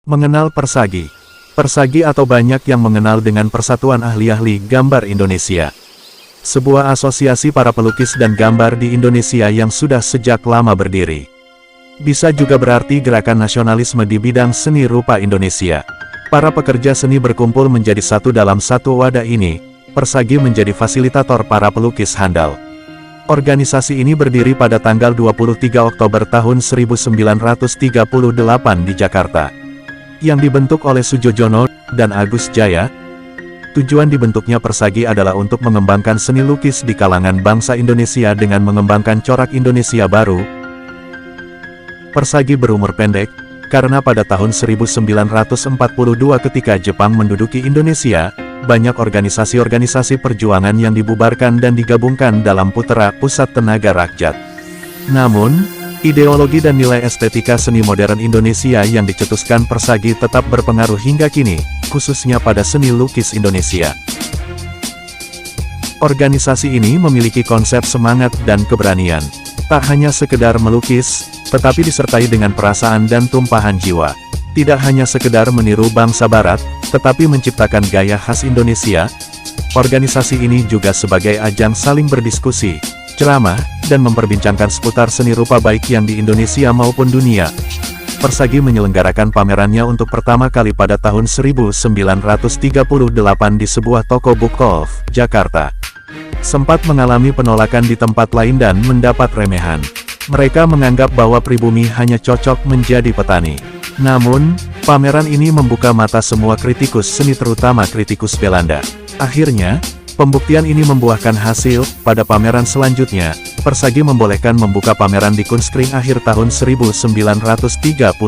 Mengenal Persagi. Persagi atau banyak yang mengenal dengan Persatuan Ahli-Ahli Gambar Indonesia. Sebuah asosiasi para pelukis dan gambar di Indonesia yang sudah sejak lama berdiri. Bisa juga berarti gerakan nasionalisme di bidang seni rupa Indonesia. Para pekerja seni berkumpul menjadi satu dalam satu wadah ini. Persagi menjadi fasilitator para pelukis handal. Organisasi ini berdiri pada tanggal 23 Oktober tahun 1938 di Jakarta. Yang dibentuk oleh Soejojono dan Agus Jaya. Tujuan dibentuknya Persagi adalah untuk mengembangkan seni lukis di kalangan bangsa Indonesia dengan mengembangkan corak Indonesia baru. Persagi berumur pendek, karena pada tahun 1942 ketika Jepang menduduki Indonesia, banyak organisasi-organisasi perjuangan yang dibubarkan dan digabungkan dalam Putera Pusat Tenaga Rakyat. Namun, ideologi dan nilai estetika seni modern Indonesia yang dicetuskan Persagi tetap berpengaruh hingga kini, khususnya pada seni lukis Indonesia. Organisasi ini memiliki konsep semangat dan keberanian. Tak hanya sekedar melukis, tetapi disertai dengan perasaan dan tumpahan jiwa. Tidak hanya sekedar meniru bangsa Barat, tetapi menciptakan gaya khas Indonesia. Organisasi ini juga sebagai ajang saling berdiskusi, ceramah, dan memperbincangkan seputar seni rupa baik yang di Indonesia maupun dunia. Persagi menyelenggarakan pamerannya untuk pertama kali pada tahun 1938 di sebuah toko Bukov, Jakarta. Sempat mengalami penolakan di tempat lain dan mendapat remehan. Mereka menganggap bahwa pribumi hanya cocok menjadi petani. Namun, pameran ini membuka mata semua kritikus seni terutama kritikus Belanda. Akhirnya, pembuktian ini membuahkan hasil. Pada pameran selanjutnya, Persagi membolehkan membuka pameran di Kunstring akhir tahun 1938.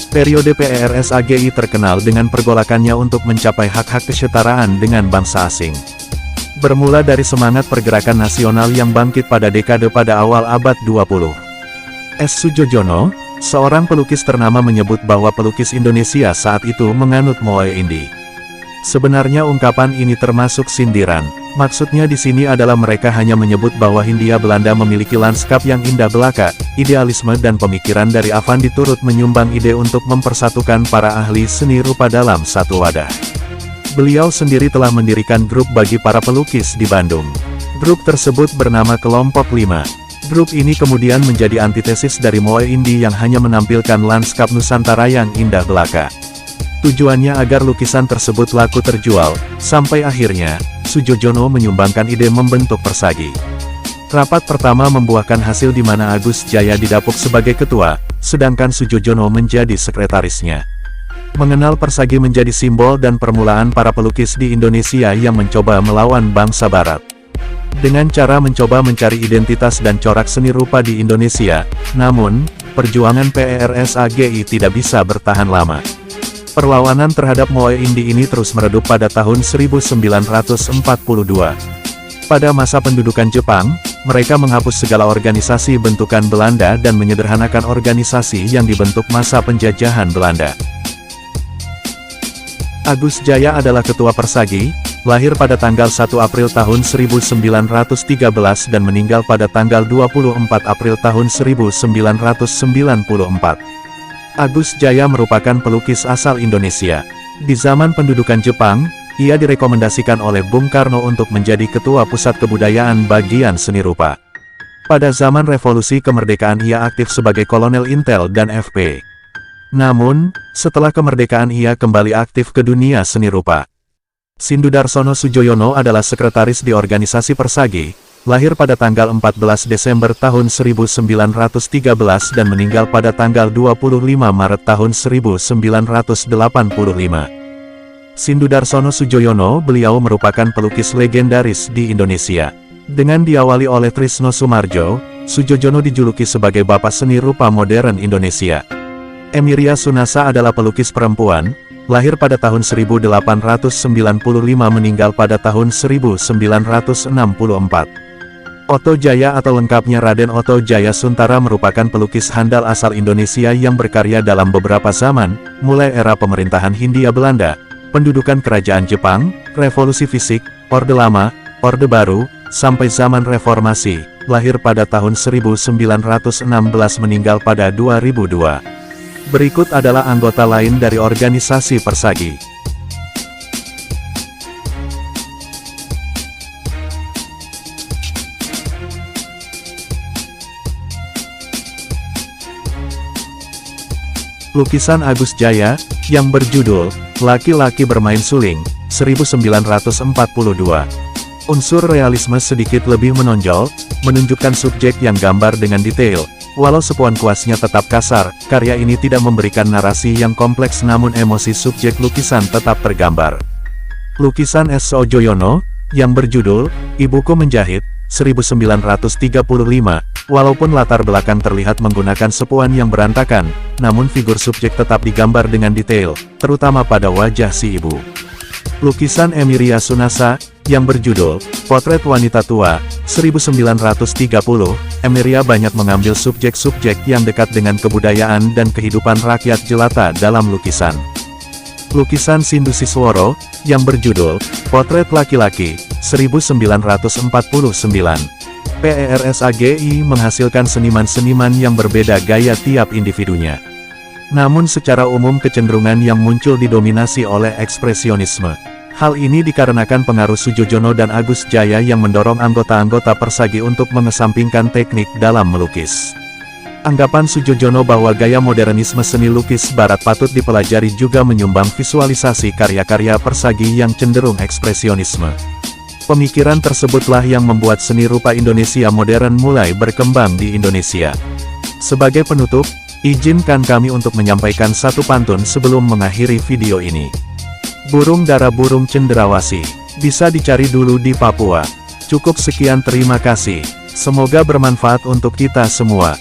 Periode PERSAGI terkenal dengan pergolakannya untuk mencapai hak-hak kesetaraan dengan bangsa asing. Bermula dari semangat pergerakan nasional yang bangkit pada dekade pada awal abad 20. S. Soejojono, seorang pelukis ternama, menyebut bahwa pelukis Indonesia saat itu menganut Moe Indi. Sebenarnya ungkapan ini termasuk sindiran. Maksudnya di sini adalah mereka hanya menyebut bahwa Hindia Belanda memiliki lanskap yang indah belaka, idealisme dan pemikiran dari Avandi turut menyumbang ide untuk mempersatukan para ahli seni rupa dalam satu wadah. Beliau sendiri telah mendirikan grup bagi para pelukis di Bandung. Grup tersebut bernama Kelompok 5. Grup ini kemudian menjadi antitesis dari Moe Indi yang hanya menampilkan lanskap Nusantara yang indah belaka. Tujuannya agar lukisan tersebut laku terjual, sampai akhirnya, Soejojono menyumbangkan ide membentuk Persagi. Rapat pertama membuahkan hasil di mana Agus Jaya didapuk sebagai ketua, sedangkan Soejojono menjadi sekretarisnya. Mengenal Persagi menjadi simbol dan permulaan para pelukis di Indonesia yang mencoba melawan bangsa Barat. Dengan cara mencoba mencari identitas dan corak seni rupa di Indonesia, namun, perjuangan PERSAGI tidak bisa bertahan lama. Perlawanan terhadap Moe Indi ini terus meredup pada tahun 1942. Pada masa pendudukan Jepang, mereka menghapus segala organisasi bentukan Belanda dan menyederhanakan organisasi yang dibentuk masa penjajahan Belanda. Agus Jaya adalah ketua Persagi, lahir pada tanggal 1 April tahun 1913 dan meninggal pada tanggal 24 April tahun 1994. Agus Jaya merupakan pelukis asal Indonesia. Di zaman pendudukan Jepang, ia direkomendasikan oleh Bung Karno untuk menjadi ketua Pusat Kebudayaan Bagian Seni Rupa. Pada zaman revolusi kemerdekaan ia aktif sebagai kolonel Intel dan FP. Namun, setelah kemerdekaan ia kembali aktif ke dunia seni rupa. Sindudarsono Soejoyono adalah sekretaris di organisasi Persagi, lahir pada tanggal 14 Desember tahun 1913 dan meninggal pada tanggal 25 Maret tahun 1985. Sindudarsono Soejoyono, beliau merupakan pelukis legendaris di Indonesia. Dengan diawali oleh Trisno Soemardjo, Soejojono dijuluki sebagai Bapak Seni Rupa Modern Indonesia. Emiria Sunasa adalah pelukis perempuan, lahir pada tahun 1895 meninggal pada tahun 1964. Oto Jaya atau lengkapnya Raden Oto Jaya Suntara merupakan pelukis handal asal Indonesia yang berkarya dalam beberapa zaman, mulai era pemerintahan Hindia Belanda, pendudukan kerajaan Jepang, revolusi fisik, Orde Lama, Orde Baru, sampai zaman reformasi, lahir pada tahun 1916 meninggal pada 2002. Berikut adalah anggota lain dari organisasi Persagi. Lukisan Agus Jaya, yang berjudul, Laki-laki bermain suling, 1942. Unsur realisme sedikit lebih menonjol, menunjukkan subjek yang gambar dengan detail. Walau sepuan kuasnya tetap kasar, karya ini tidak memberikan narasi yang kompleks namun emosi subjek lukisan tetap tergambar. Lukisan S. Sojoyono, yang berjudul, Ibuku Menjahit, 1935, walaupun latar belakang terlihat menggunakan sepuan yang berantakan, namun figur subjek tetap digambar dengan detail, terutama pada wajah si ibu. Lukisan Emiria Sunasa, yang berjudul, Potret Wanita Tua, 1930, Emiria banyak mengambil subjek-subjek yang dekat dengan kebudayaan dan kehidupan rakyat jelata dalam lukisan. Lukisan Sindu Sisworo, yang berjudul, Potret Laki-laki, 1949. PERSAGI menghasilkan seniman-seniman yang berbeda gaya tiap individunya. Namun secara umum kecenderungan yang muncul didominasi oleh ekspresionisme. Hal ini dikarenakan pengaruh Sujojono dan Agus Jaya yang mendorong anggota-anggota Persagi untuk mengesampingkan teknik dalam melukis. Anggapan Sujojono bahwa gaya modernisme seni lukis barat patut dipelajari juga menyumbang visualisasi karya-karya Persagi yang cenderung ekspresionisme. Pemikiran tersebutlah yang membuat seni rupa Indonesia modern mulai berkembang di Indonesia. Sebagai penutup, izinkan kami untuk menyampaikan satu pantun sebelum mengakhiri video ini. Burung dara burung cendrawasih, bisa dicari dulu di Papua. Cukup sekian, terima kasih. Semoga bermanfaat untuk kita semua.